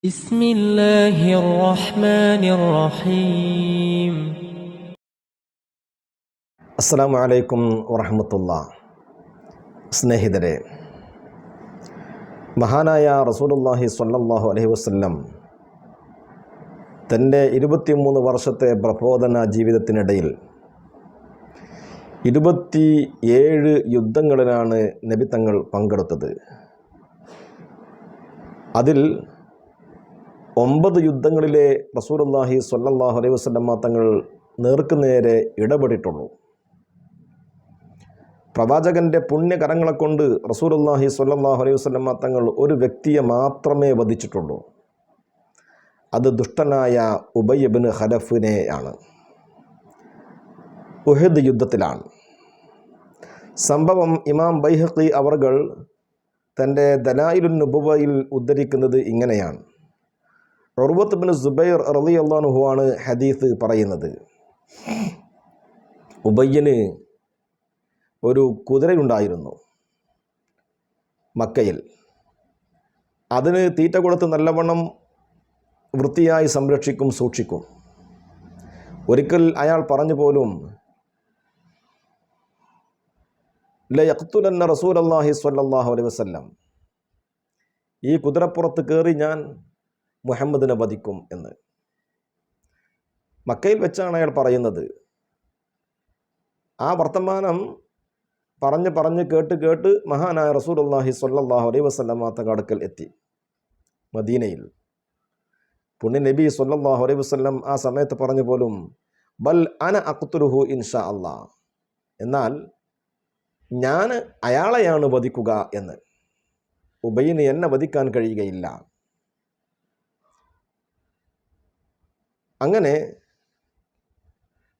بسم الله الرحمن الرحيم. അസ്സലാമു അലൈക്കും വറഹ്മത്തുള്ളാ. സ്നേഹിതരെ, മഹാനായ റസൂലുള്ളാഹി സ്വല്ലല്ലാഹു അലൈഹി വസല്ലം തൻ്റെ 23 വർഷത്തെ പ്രബോധന ജീവിതത്തിനിടയിൽ 27 യുദ്ധങ്ങളിലാണ് നബി തങ്ങൾ പങ്കെടുത്തത്. അതിൽ 9 യുദ്ധങ്ങളിലെ റസൂലുള്ളാഹി സ്വല്ലല്ലാഹു അലൈഹി വസല്ലം തങ്ങൾ നേർക്കുനേരെ ഇടപെട്ടിട്ടുള്ളൂ. പ്രവാചകൻ്റെ പുണ്യകരങ്ങളെ കൊണ്ട് റസൂലുള്ളാഹി സ്വല്ലല്ലാഹു അലൈഹി വസല്ലം തങ്ങൾ ഒരു വ്യക്തിയെ മാത്രമേ വധിച്ചിട്ടുള്ളൂ. അത് ദുഷ്ടനായ ഉബയ്യ് ഇബ്നു ഖലഫിനെയാണ്. ഉഹദ് യുദ്ധത്തിലാണ് സംഭവം. ഇമാം ബൈഹഖി അവർകൾ തൻ്റെ ദലായിലുൻ നുബുവയിൽ ഉദ്ധരിക്കുന്നത് ഇങ്ങനെയാണ്. ഉർവത്ത് ഇബ്നു സുബൈർ റളിയല്ലാഹു അൻഹു ആണ് ഹദീസ് പറയുന്നത്. ഉബയ്യന് ഒരു കുതിരയുണ്ടായിരുന്നു മക്കയിൽ. അതിന് തീറ്റ കൊടുത്ത് നല്ലവണ്ണം വൃത്തിയായി സംരക്ഷിക്കും, സൂക്ഷിക്കും. ഒരിക്കൽ അയാൾ പറഞ്ഞു പോലും, ലയഖ്തുലന്ന റസൂലല്ലാഹി സ്വല്ലല്ലാഹു അലൈഹി വസല്ലം, ഈ കുതിരപ്പുറത്ത് കയറി ഞാൻ മുഹമ്മദിനെ വധിക്കും എന്ന്. മക്കയിൽ വെച്ചാണ് അയാൾ പറയുന്നത്. ആ വർത്തമാനം പറഞ്ഞ് കേട്ട് മഹാനായ റസൂലുള്ളാഹി സ്വല്ലല്ലാഹു അലൈഹി വസല്ലം തങ്ങളുടെ അടുക്കൽ എത്തി. മദീനയിൽ പുണ്യ നബി സ്വല്ലല്ലാഹു അലൈഹി വസല്ലം ആ സമയത്ത് പറഞ്ഞു പോലും, ബൽ അന അഖ്തുലുഹു ഇൻഷാ അല്ലാഹ്, എന്നാൽ ഞാൻ അയാളെയാണ് വധിക്കുക എന്ന്. ഉബയ്യിന് എന്നെ വധിക്കാൻ കഴിയുകയില്ല. അങ്ങനെ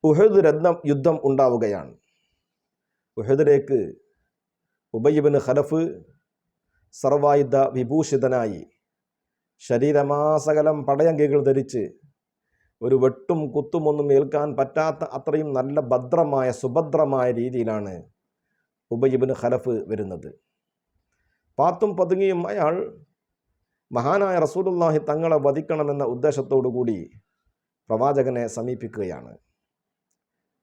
ഉഹദ് യുദ്ധം ഉണ്ടാവുകയാണ്. ഉഹദിലേക്ക് ഉബയ്യ് ഇബ്നു ഖലഫ് സർവായുധ വിഭൂഷിതനായി ശരീരമാസകലം പടയങ്കികൾ ധരിച്ച് ഒരു വെട്ടും കുത്തുമൊന്നും ഏൽക്കാൻ പറ്റാത്ത അത്രയും നല്ല ഭദ്രമായ സുഭദ്രമായ രീതിയിലാണ് ഉബയ്യ് ഇബ്നു ഖലഫ് വരുന്നത്. പാത്തും പതുങ്ങിയും അയാൾ മഹാനായ റസൂലുള്ളാഹി തങ്ങളെ വധിക്കണമെന്ന ഉദ്ദേശത്തോടു കൂടി പ്രവാചകനെ സമീപിക്കുകയാണ്.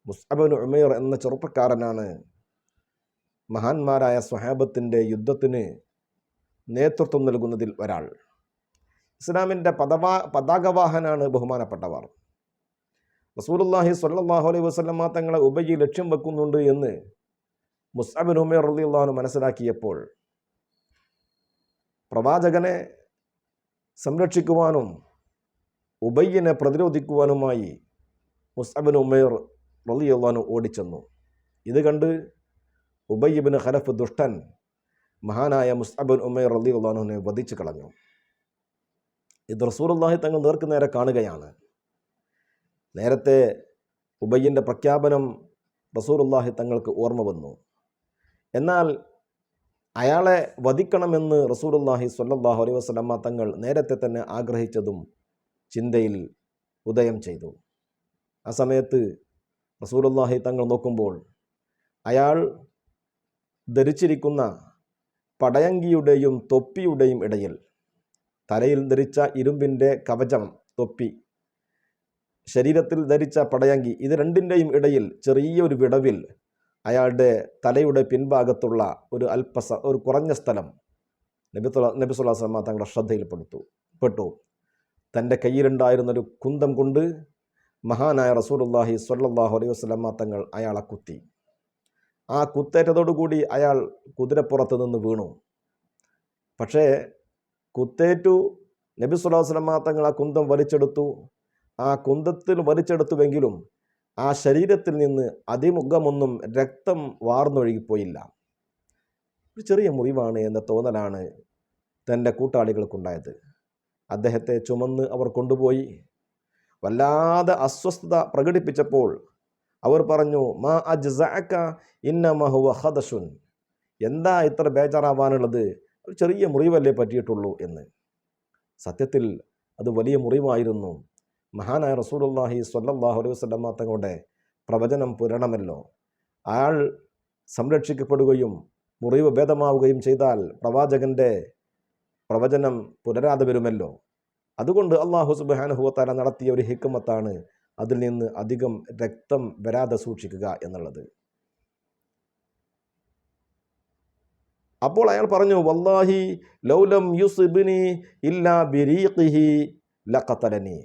മുസ്അബ് ഇബ്നു ഉമൈർ എന്ന ചെറുപ്പക്കാരനാണ് മഹാന്മാരായ സ്വഹാബത്തിൻ്റെ യുദ്ധത്തിന് നേതൃത്വം നൽകുന്നതിൽ ഒരാൾ. ഇസ്ലാമിൻ്റെ പതാകവാഹനാണ് ബഹുമാനപ്പെട്ടവർ. റസൂലുള്ളാഹി സ്വല്ലല്ലാഹു അലൈഹി വസല്ലം തങ്ങളെ ഉബയ്യ് ലക്ഷ്യം വെക്കുന്നുണ്ട് എന്ന് മുസ്അബ് ഇബ്നു ഉമൈർ റളിയല്ലാഹു അൻഹു മനസ്സിലാക്കിയപ്പോൾ പ്രവാചകനെ സംരക്ഷിക്കുവാനും ഉബയ്യിനെ പ്രതിരോധിക്കുവാനുമായി മുസ്അബ് ഇബ്നു ഉമൈർ റളിയല്ലാഹു അൻഹു ഓടിച്ചെന്നു. ഇത് കണ്ട് ഉബയ്യ് ഇബ്നു ഖലഫ് ദുഷ്ടൻ മഹാനായ മുസ്അബ് ഇബ്നു ഉമൈർ റളിയല്ലാഹു അൻഹുവിനെ വധിച്ചു കളഞ്ഞു. ഇത് റസൂലുള്ളാഹി തങ്ങൾ നേർക്കുനേരെ കാണുകയാണ്. നേരത്തെ ഉബയ്യിൻ്റെ പ്രഖ്യാപനം റസൂലുള്ളാഹി തങ്ങൾക്ക് ഓർമ്മ വന്നു. എന്നാൽ അയാളെ വധിക്കണമെന്ന് റസൂലുള്ളാഹി സ്വല്ലല്ലാഹു അലൈഹി വസല്ലം തങ്ങൾ നേരത്തെ തന്നെ ആഗ്രഹിച്ചതും ചിന്തയിൽ ഉദയം ചെയ്തു. ആ സമയത്ത് റസൂലുള്ളാഹി തങ്ങൾ നോക്കുമ്പോൾ അയാൾ ധരിച്ചിരിക്കുന്ന പടയങ്കിയുടെയും തൊപ്പിയുടെയും ഇടയിൽ, തലയിൽ ധരിച്ച ഇരുമ്പിൻ്റെ കവചം തൊപ്പി, ശരീരത്തിൽ ധരിച്ച പടയങ്കി, ഇത് രണ്ടിൻ്റെയും ഇടയിൽ ചെറിയൊരു വിടവിൽ അയാളുടെ തലയുടെ പിൻഭാഗത്തുള്ള ഒരു കുറഞ്ഞ സ്ഥലം നബി സല്ലല്ലാഹു അലൈഹി വസല്ലം തങ്ങളുടെ ശ്രദ്ധയിൽപ്പെട്ടു. തൻ്റെ കയ്യിലുണ്ടായിരുന്നൊരു കുന്തം കൊണ്ട് മഹാനായ റസൂലുള്ളാഹി സ്വല്ലല്ലാഹു അലൈഹി വസല്ലം തങ്ങൾ അയാളെ കുത്തി. ആ കുത്തേറ്റതോടുകൂടി അയാൾ കുതിരപ്പുറത്ത് നിന്ന് വീണു. പക്ഷേ കുത്തേറ്റു. നബി സല്ലല്ലാഹു അലൈഹി വസല്ലം തങ്ങൾ ആ കുന്തം വലിച്ചെടുത്തു. ആ കുന്തത്തിൽ വലിച്ചെടുത്തുവെങ്കിലും ആ ശരീരത്തിൽ നിന്ന് അതിമുഖമൊന്നും രക്തം വാർന്നൊഴുകിപ്പോയില്ല. ഒരു ചെറിയ മുറിവാണ് എന്ന തോന്നലാണ് തൻ്റെ കൂട്ടാളികൾക്കുണ്ടായത്. അദ്ദേഹത്തെ ചുമന്ന് അവർ കൊണ്ടുപോയി. വല്ലാതെ അസ്വസ്ഥത പ്രകടിപ്പിച്ചപ്പോൾ അവർ പറഞ്ഞു, മാ അജ്സഅക ഇന്നമാ ഹുവ ഖദശുൻ, എന്താ ഇത്ര ബേജാറാവാനുള്ളത്, ഒരു ചെറിയ മുറിവല്ലേ പറ്റിയിട്ടുള്ളൂ എന്ന്. സത്യത്തിൽ അത് വലിയ മുറിവായിരുന്നു. മഹാനായ റസൂലുള്ളാഹി സ്വല്ലല്ലാഹു അലൈഹി വസല്ലം തങ്ങളുടെ പ്രവചനം പുരണമല്ലോ. അയാൾ സംരക്ഷിക്കപ്പെടുകയും മുറിവ് ഭേദമാവുകയും ചെയ്താൽ പ്രവാചകൻ്റെ പ്രവചനം പുനരാതെ വരുമല്ലോ. അതുകൊണ്ട് അള്ളാഹു സുബ്ഹാനഹു വ തആല നടത്തിയ ഒരു ഹിക്മത്താണ് അതിൽ നിന്ന് അധികം രക്തം വരാതെ സൂക്ഷിക്കുക എന്നുള്ളത്. അപ്പോൾ അയാൾ പറഞ്ഞു, വല്ലാഹി ലൗലം യുസ്ബിനി ഇല്ലാ ബിരീഖിഹി ലഖതലനി.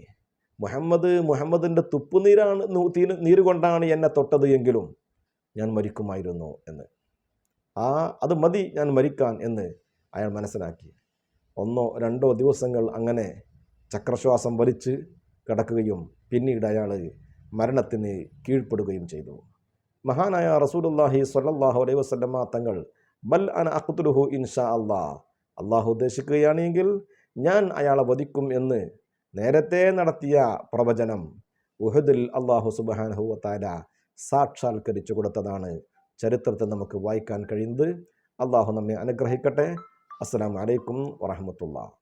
മുഹമ്മദിൻ്റെ നീര് കൊണ്ടാണ് എന്നെ തൊട്ടത് എങ്കിലും ഞാൻ മരിക്കുമായിരുന്നു എന്ന്. അത് മതി ഞാൻ മരിക്കാൻ എന്ന് അയാൾ മനസ്സിലാക്കി. 1-2 ദിവസങ്ങൾ അങ്ങനെ ചക്രശ്വാസം വലിച്ച് കിടക്കുകയും പിന്നീട് അയാൾ മരണത്തിന് കീഴ്പ്പെടുകയും ചെയ്തു. മഹാനായ റസൂലുള്ളാഹി സ്വല്ലല്ലാഹു അലൈഹി വസല്ലമ തങ്ങൾ ബൽ അന അഖ്തുലുഹു ഇൻഷാ അള്ളാഹു ഉദ്ദേശിക്കുകയാണെങ്കിൽ ഞാൻ അയാളെ വധിക്കും എന്ന് നേരത്തെ നടത്തിയ പ്രവചനം ഉഹദിൽ അള്ളാഹു സുബ്ഹാനഹു വ തആല സാക്ഷാത്കരിച്ചു കൊടുത്തതാണ് ചരിത്രത്തിൽ നമുക്ക് വായിക്കാൻ കഴിയുന്നത്. അള്ളാഹു നമ്മെ അനുഗ്രഹിക്കട്ടെ. അസ്സലാമു അലൈക്കും വറഹ്മത്തുള്ളാഹി.